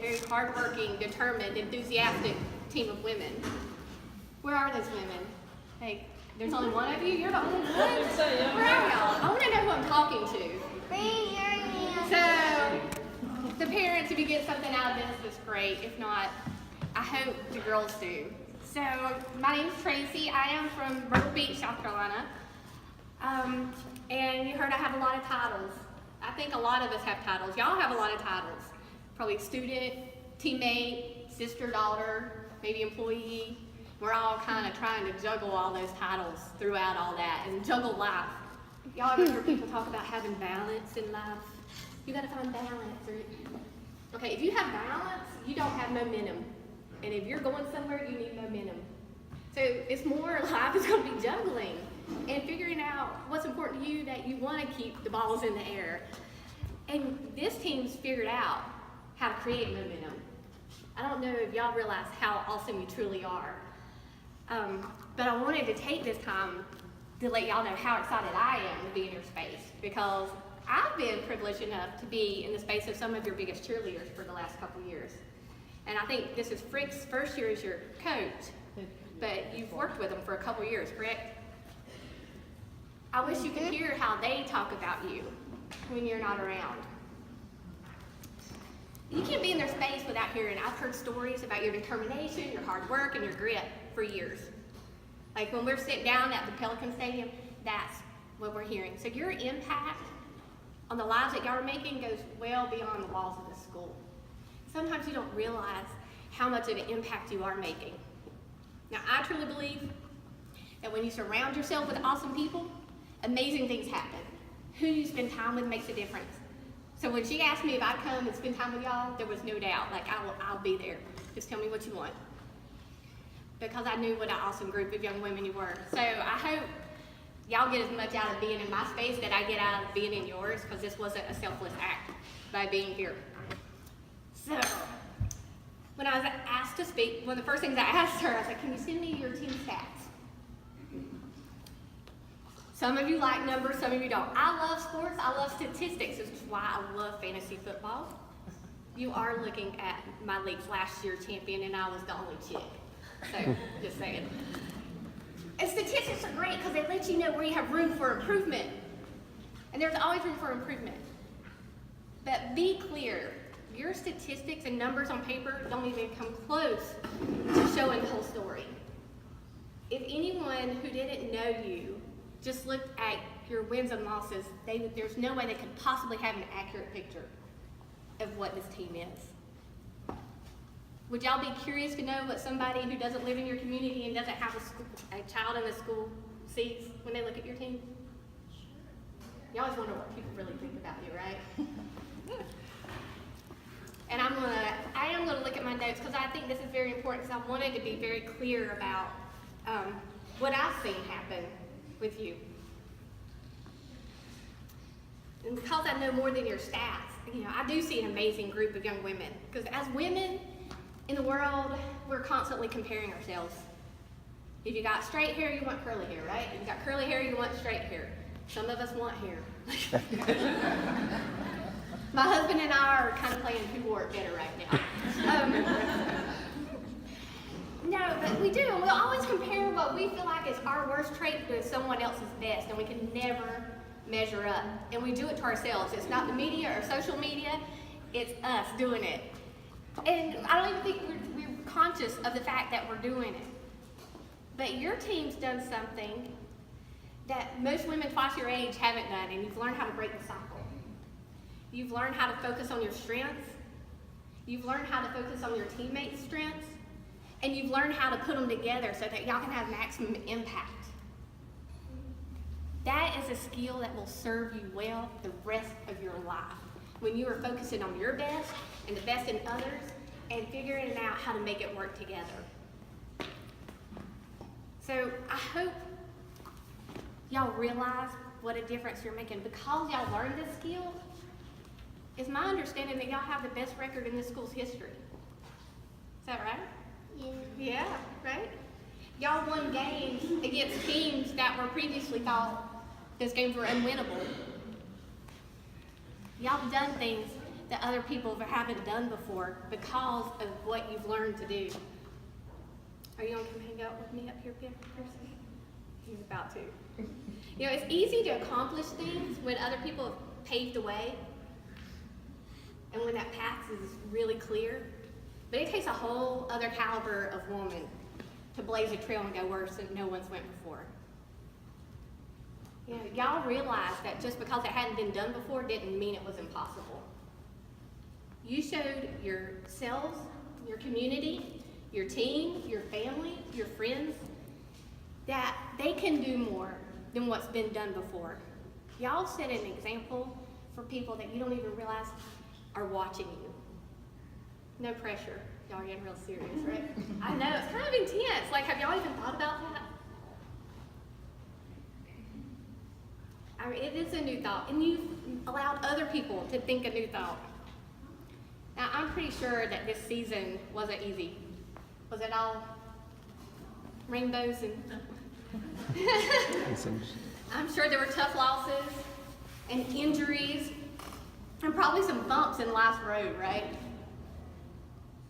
very hardworking, determined, enthusiastic team of women. Where are those women? Like, there's only one of you? You're the only one? Where are y'all? I want to know who I'm talking to. So, the parents, if you get something out of this, that's great. If not, I hope the girls do. So, my name's Tracy. I am from Myrtle Beach, South Carolina. And you heard I have a lot of titles. I think a lot of us have titles. Y'all have a lot of titles. Probably student, teammate, sister, daughter, maybe employee. We're all kind of trying to juggle all those titles throughout all that and juggle life. Y'all ever hear people talk about having balance in life? You gotta find balance. Okay, if you have balance, you don't have momentum. And if you're going somewhere, you need momentum. So it's more, life is gonna be juggling and figuring out what's important to you, that you wanna keep the balls in the air. And this team's figured out how to create momentum. I don't know if y'all realize how awesome you truly are. But I wanted to take this time to let y'all know how excited I am to be in your space, because I've been privileged enough to be in the space of some of your biggest cheerleaders for the last couple years. And I think this is Frick's first year as your coach, but you've worked with them for a couple years, correct? I wish you could hear how they talk about you when you're not around. You can't be in their space without hearing. I've heard stories about your determination, your hard work, and your grit for years. Like when we're sitting down at the Pelican Stadium, that's what we're hearing. So your impact on the lives that y'all are making goes well beyond the walls of the school. Sometimes you don't realize how much of an impact you are making. Now, I truly believe that when you surround yourself with awesome people, amazing things happen. Who you spend time with makes a difference. So when she asked me if I'd come and spend time with y'all, there was no doubt, like I'll be there. Just tell me what you want. Because I knew what an awesome group of young women you were. So I hope y'all get as much out of being in my space that I get out of being in yours, because this wasn't a selfless act by being here. So, when I was asked to speak, one of the first things I asked her, I was like, can you send me your team stats? Some of you like numbers, some of you don't. I love sports, I love statistics, which is why I love fantasy football. You are looking at my league's last year champion, and I was the only chick. So, just saying. And statistics are great because they let you know where you have room for improvement. And there's always room for improvement. But be clear, your statistics and numbers on paper don't even come close to showing the whole story. If anyone who didn't know you just looked at your wins and losses, there's no way they could possibly have an accurate picture of what this team is. Would y'all be curious to know what somebody who doesn't live in your community and doesn't have a child in the school sees when they look at your team? You always wonder what people really think about you, right? And I am gonna look at my notes, because I think this is very important, because I wanted to be very clear about what I've seen happen with you. And because I know more than your stats, I do see an amazing group of young women. Because as women in the world, we're constantly comparing ourselves. If you got straight hair, you want curly hair, right? If you got curly hair, you want straight hair. Some of us want hair. My husband and I are kind of playing who wore it better right now. No, but we do, and we'll always compare what we feel like is our worst trait with someone else's best, and we can never measure up. And we do it to ourselves. It's not the media or social media, it's us doing it. And I don't even think we're conscious of the fact that we're doing it. But your team's done something that most women twice your age haven't done, and you've learned how to break the cycle. You've learned how to focus on your strengths. You've learned how to focus on your teammates' strengths. And you've learned how to put them together so that y'all can have maximum impact. That is a skill that will serve you well the rest of your life, when you are focusing on your best and the best in others and figuring out how to make it work together. So I hope y'all realize what a difference you're making. Because y'all learned this skill, it's my understanding that y'all have the best record in this school's history. Is that right? Yeah, right? Y'all won games against teams that were previously thought those games were unwinnable. Y'all have done things that other people haven't done before because of what you've learned to do. Are you going to come hang out with me up here, Pearson? He's about to. You know, it's easy to accomplish things when other people have paved the way and when that path is really clear. But it takes a whole other caliber of woman to blaze a trail and go where no one's went before. You know, y'all realize that just because it hadn't been done before didn't mean it was impossible. You showed yourselves, your community, your team, your family, your friends, that they can do more than what's been done before. Y'all set an example for people that you don't even realize are watching you. No pressure. Y'all are getting real serious, right? I know, it's kind of intense. Like, have y'all even thought about that? I mean, it is a new thought, and you've allowed other people to think a new thought. Now, I'm pretty sure that this season wasn't easy. Was it all rainbows and... I'm sure there were tough losses and injuries and probably some bumps in life's road, right?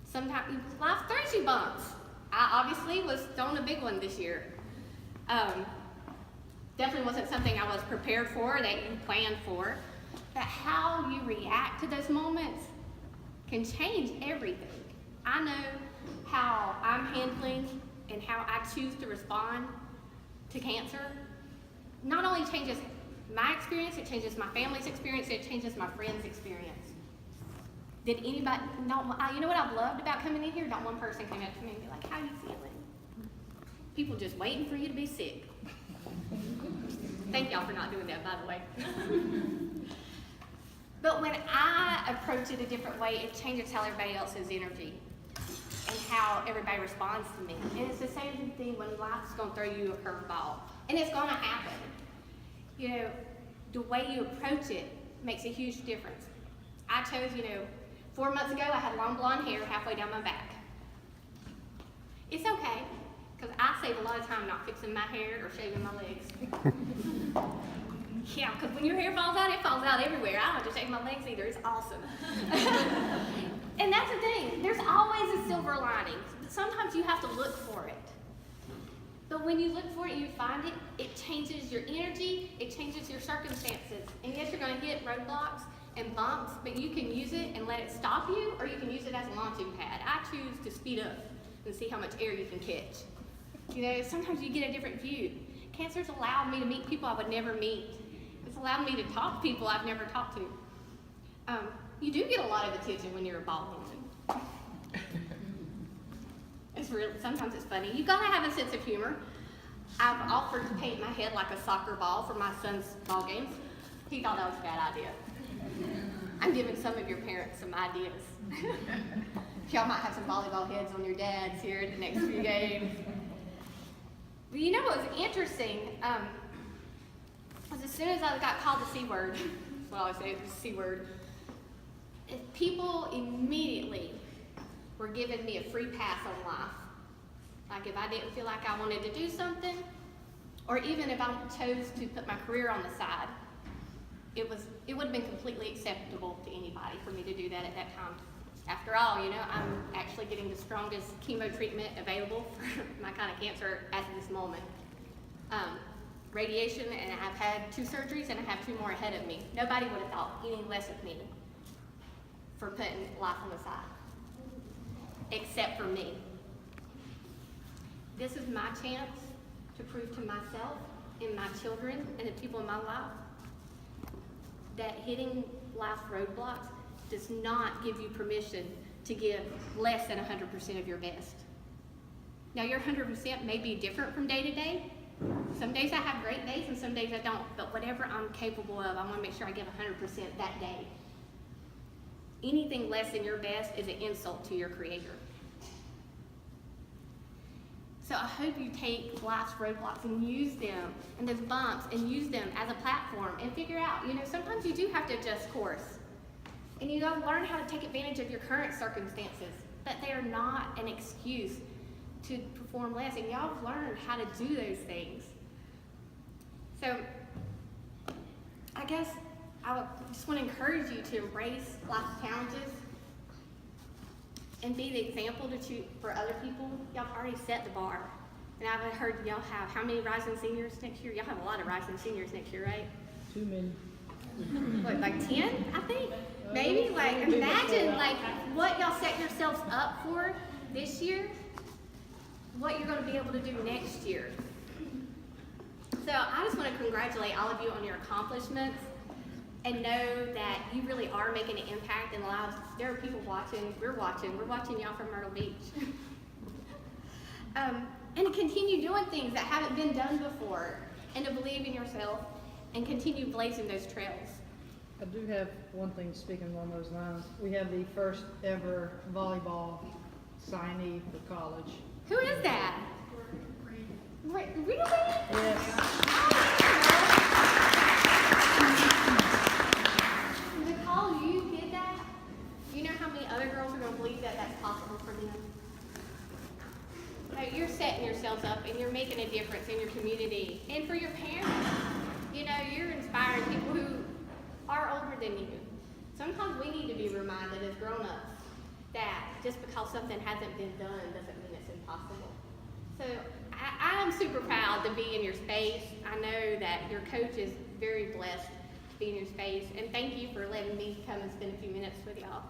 Sometimes life throws you bumps. I obviously was thrown a big one this year. Definitely wasn't something I was prepared for, that you planned for. But how you react to those moments can change everything. I know how I'm handling and how I choose to respond to cancer. Not only changes my experience, it changes my family's experience, it changes my friends' experience. Did anybody, you know what I've loved about coming in here? Not one person came up to me and be like, how are you feeling? People just waiting for you to be sick. Thank y'all for not doing that, by the way. But when I approach it a different way, it changes how everybody else's energy and how everybody responds to me. And it's the same thing when life's going to throw you a curveball. And it's going to happen. You know, the way you approach it makes a huge difference. I chose, 4 months ago I had long blonde hair halfway down my back. It's okay, because I save a lot of time not fixing my hair or shaving my legs. Yeah, because when your hair falls out, it falls out everywhere. I don't have to shave my legs either. It's awesome. And that's the thing. There's always a silver lining. Sometimes you have to look for it. But when you look for it and you find it, it changes your energy, it changes your circumstances. And yes, you're going to hit roadblocks and bumps, but you can use it and let it stop you, or you can use it as a launching pad. I choose to speed up and see how much air you can catch. Sometimes you get a different view. Cancer's allowed me to meet people I would never meet. It's allowed me to talk to people I've never talked to. You do get a lot of attention when you're a bald woman. Sometimes it's funny. You gotta have a sense of humor. I've offered to paint my head like a soccer ball for my son's ball games. He thought that was a bad idea. I'm giving some of your parents some ideas. Y'all might have some volleyball heads on your dads here in the next few games. But you know what was interesting? Was as soon as I got called the C word, that's what I always say, the C word, people immediately were giving me a free pass on life. Like if I didn't feel like I wanted to do something, or even if I chose to put my career on the side, it would have been completely acceptable to anybody for me to do that at that time. After all, I'm actually getting the strongest chemo treatment available for my kind of cancer at this moment. Radiation, and I've had 2 surgeries, and I have 2 more ahead of me. Nobody would have thought any less of me for putting life on the side, except for me. This is my chance to prove to myself and my children and the people in my life that hitting life roadblocks does not give you permission to give less than 100% of your best. Now, your 100% may be different from day to day. Some days I have great days and some days I don't, but whatever I'm capable of, I want to make sure I give 100% that day. Anything less than your best is an insult to your Creator. So I hope you take life's roadblocks and use them, and those bumps, and use them as a platform, and figure out, sometimes you do have to adjust course. And you gotta learn how to take advantage of your current circumstances, but they are not an excuse to perform less, and y'all have learned how to do those things. So I guess just want to encourage you to embrace life's challenges and be the example for other people. Y'all have already set the bar. And I've heard y'all have, how many rising seniors next year? Y'all have a lot of rising seniors next year, right? Too many. What, like 10, I think? Maybe? Like, imagine, like, what y'all set yourselves up for this year, what you're going to be able to do next year. So I just want to congratulate all of you on your accomplishments and know that you really are making an impact in the lives. There are people watching. We're watching y'all from Myrtle Beach. And to continue doing things that haven't been done before, and to believe in yourself and continue blazing those trails. I do have one thing, speaking along those lines. We have the first ever volleyball signee for college. Who is that? Really? Yes. Nicole, you did that? You know how many other girls are going to believe that that's possible for them? Like, you're setting yourselves up and you're making a difference in your community. And for your parents, you know, you're inspiring people who are older than you. Sometimes we need to be reminded as grown-ups that just because something hasn't been done doesn't mean it's impossible. So I'm super proud to be in your space. I know that your coach is very blessed to be in your space. And thank you for letting me come and spend a few minutes with y'all.